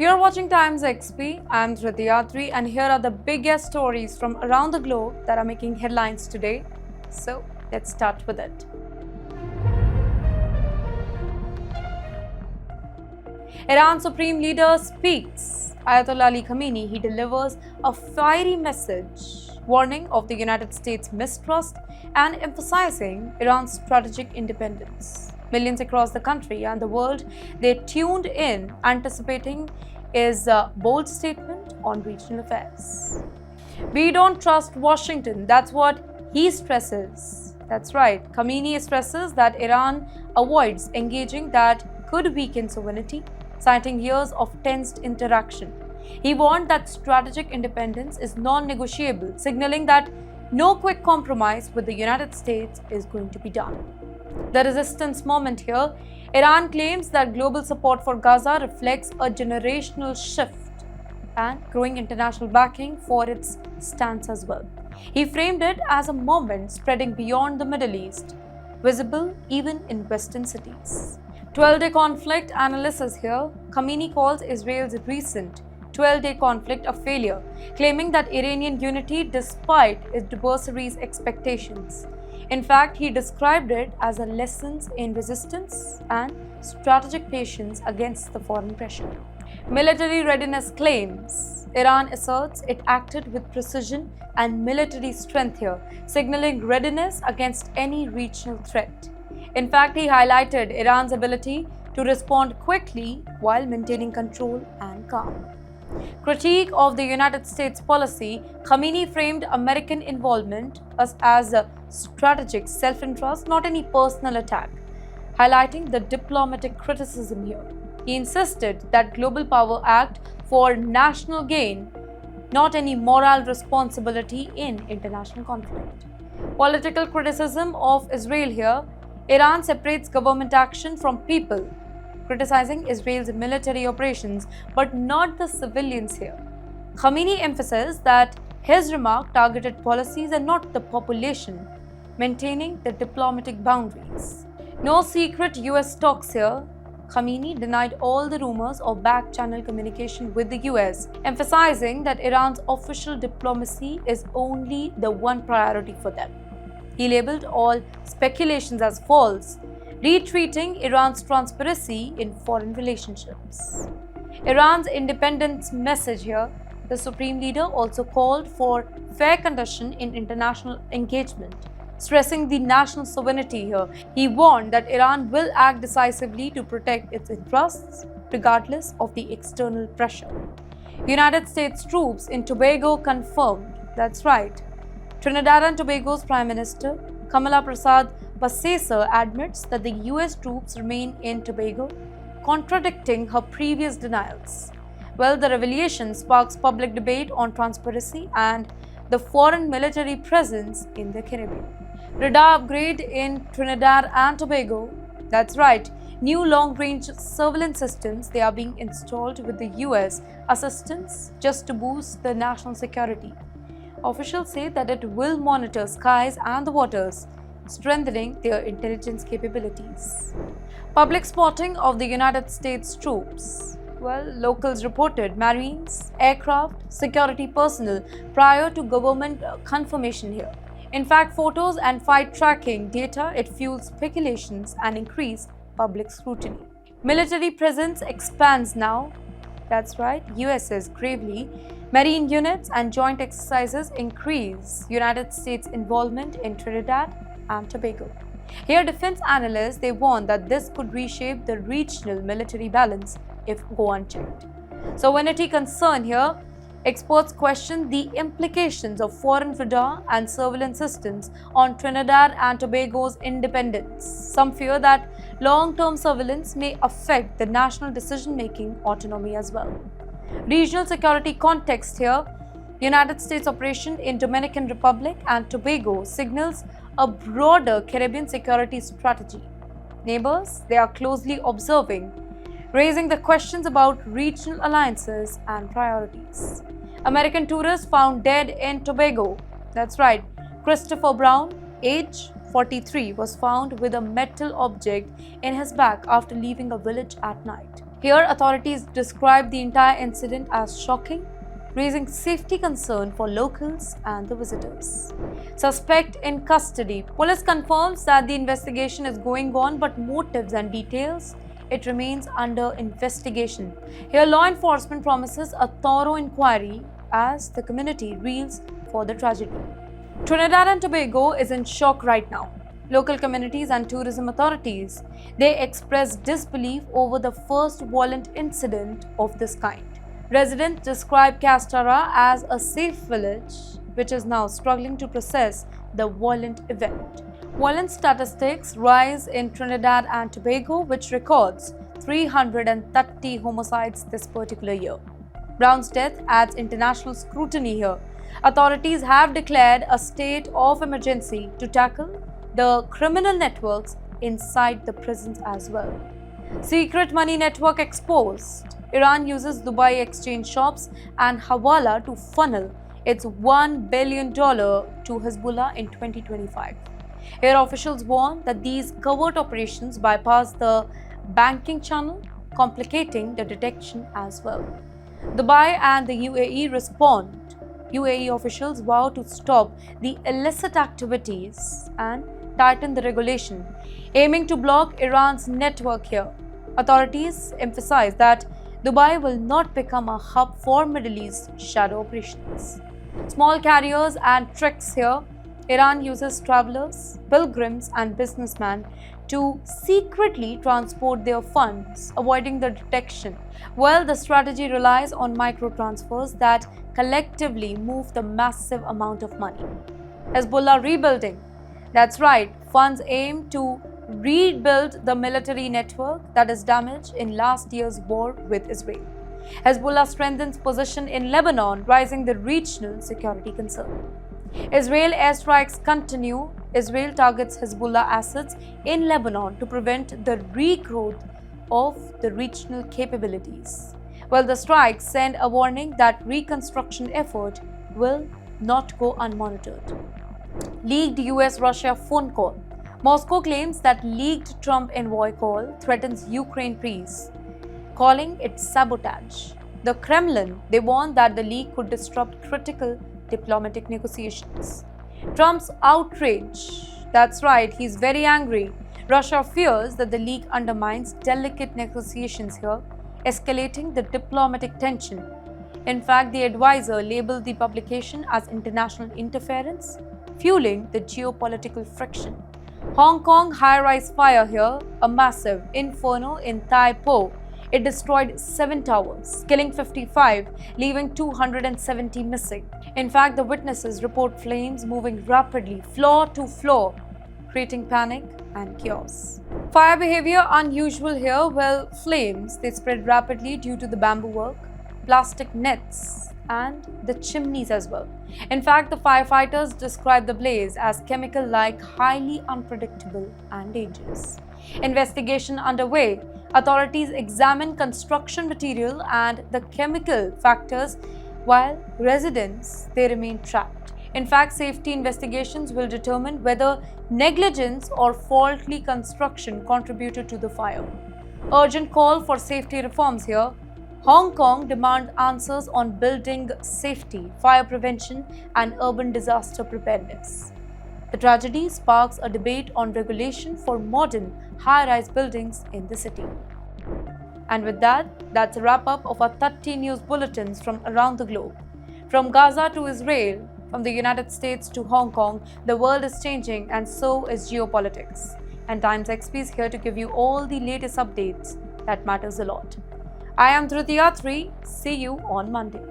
You're watching Times XP. I'm Dhriti Yatri, and here are the biggest stories from around the globe that are making headlines today. So, let's start with it. Iran Supreme Leader speaks. Ayatollah Ali Khamenei, he delivers a fiery message, warning of the United States mistrust and emphasizing Iran's strategic independence. Millions across the country and the world, they tuned in, anticipating his bold statement on regional affairs. We don't trust Washington, that's what he stresses. That's right, Khamenei stresses that Iran avoids engaging that could weaken sovereignty, citing years of tensed interaction. He warned that strategic independence is non-negotiable, signaling that no quick compromise with the United States is going to be done. The resistance moment here, Iran claims that global support for Gaza reflects a generational shift and growing international backing for its stance as well. He framed it as a moment spreading beyond the Middle East, visible even in Western cities. 12-day conflict analysis here, Khamenei calls Israel's recent 12-day conflict a failure, claiming that Iranian unity despite its adversaries' expectations. In fact, he described it as a lesson in resistance and strategic patience against the foreign pressure. Military readiness claims. Iran asserts it acted with precision and military strength here, signaling readiness against any regional threat. In fact, he highlighted Iran's ability to respond quickly while maintaining control and calm. Critique of the United States policy, Khamenei framed American involvement as a strategic self-interest, not any personal attack, highlighting the diplomatic criticism here. He insisted that global power act for national gain, not any moral responsibility in international conflict. Political criticism of Israel here, Iran separates government action from people, criticizing Israel's military operations, but not the civilians here. Khamenei emphasized that his remark targeted policies and not the population, maintaining the diplomatic boundaries. No secret US talks here. Khamenei denied all the rumors of back-channel communication with the US, emphasizing that Iran's official diplomacy is only the one priority for them. He labeled all speculations as false, retreating Iran's transparency in foreign relationships. Iran's independence message here, the Supreme Leader also called for fair conduct in international engagement, stressing the national sovereignty here. He warned that Iran will act decisively to protect its interests, regardless of the external pressure. United States troops in Tobago confirmed, that's right, Trinidad and Tobago's Prime Minister Kamala Prasad Passer admits that the US troops remain in Tobago, contradicting her previous denials. Well, the revelation sparks public debate on transparency and the foreign military presence in the Caribbean. Radar upgrade in Trinidad and Tobago. That's right, new long-range surveillance systems, they are being installed with the US assistance just to boost the national security. Officials say that it will monitor skies and the waters, strengthening their intelligence capabilities. Public spotting of the United States troops. Well, locals reported Marines, aircraft, security personnel prior to government confirmation here. In fact, photos and flight tracking data, it fuels speculations and increased public scrutiny. Military presence expands now. That's right, USS Gravely. Marine units and joint exercises increase United States involvement in Trinidad and Tobago. Here, defense analysts, they warn that this could reshape the regional military balance if go unchecked. Sovereignty concern here, experts question the implications of foreign radar and surveillance systems on Trinidad and Tobago's independence. Some fear that long-term surveillance may affect the national decision-making autonomy as well. Regional security context here, United States operation in Dominican Republic and Tobago signals a broader Caribbean security strategy. Neighbors, they are closely observing, raising the questions about regional alliances and priorities. American tourist found dead in Tobago. That's right, Christopher Brown, age 43, was found with a metal object in his back after leaving a village at night. Here, authorities describe the entire incident as shocking, raising safety concern for locals and the visitors. Suspect in custody. Police confirms that the investigation is going on, but motives and details, it remains under investigation. Here, law enforcement promises a thorough inquiry as the community reels for the tragedy. Trinidad and Tobago is in shock right now. Local communities and tourism authorities, they express disbelief over the first violent incident of this kind. Residents describe Castara as a safe village, which is now struggling to process the violent event. Violent statistics rise in Trinidad and Tobago, which records 330 homicides this particular year. Brown's death adds international scrutiny here. Authorities have declared a state of emergency to tackle the criminal networks inside the prisons as well. Secret money network exposed. Iran uses Dubai exchange shops and Hawala to funnel its $1 billion to Hezbollah in 2025. Here, officials warn that these covert operations bypass the banking channel, complicating the detection as well. Dubai and the UAE respond. UAE officials vow to stop the illicit activities and tighten the regulation, aiming to block Iran's network here. Authorities emphasize that Dubai will not become a hub for Middle East shadow operations. Small carriers and tricks here. Iran uses travelers, pilgrims, and businessmen to secretly transport their funds, avoiding the detection. Well, the strategy relies on micro transfers that collectively move the massive amount of money. Hezbollah rebuilding. That's right, funds aim to rebuild the military network that is damaged in last year's war with Israel. Hezbollah strengthens position in Lebanon, raising the regional security concern. Israel airstrikes continue. Israel targets Hezbollah assets in Lebanon to prevent the regrowth of the regional capabilities. Well, the strikes send a warning that reconstruction effort will not go unmonitored. Leaked US-Russia phone call. Moscow claims that leaked Trump envoy call threatens Ukraine peace, calling it sabotage. The Kremlin, they warn that the leak could disrupt critical diplomatic negotiations. Trump's outrage. That's right, he's very angry. Russia fears that the leak undermines delicate negotiations here, escalating the diplomatic tension. In fact, the advisor labeled the publication as international interference, fueling the geopolitical friction. Hong Kong high-rise fire here, a massive inferno in Tai Po. It destroyed 7 towers, killing 55, leaving 270 missing. In fact, the witnesses report flames moving rapidly, floor to floor, creating panic and chaos. Fire behavior unusual here. Well, flames, they spread rapidly due to the bamboo work, plastic nets, and the chimneys as well. In fact, the firefighters describe the blaze as chemical-like, highly unpredictable and dangerous. Investigation underway. Authorities examine construction material and the chemical factors, while residents, they remain trapped. In fact, safety investigations will determine whether negligence or faulty construction contributed to the fire. Urgent call for safety reforms here. Hong Kong demand answers on building safety, fire prevention, and urban disaster preparedness. The tragedy sparks a debate on regulation for modern high-rise buildings in the city. And with that, that's a wrap-up of our 30 news bulletins from around the globe. From Gaza to Israel, from the United States to Hong Kong, the world is changing and so is geopolitics. And Times XP is here to give you all the latest updates that matters a lot. I am Dhruti Yatri. See you on Monday.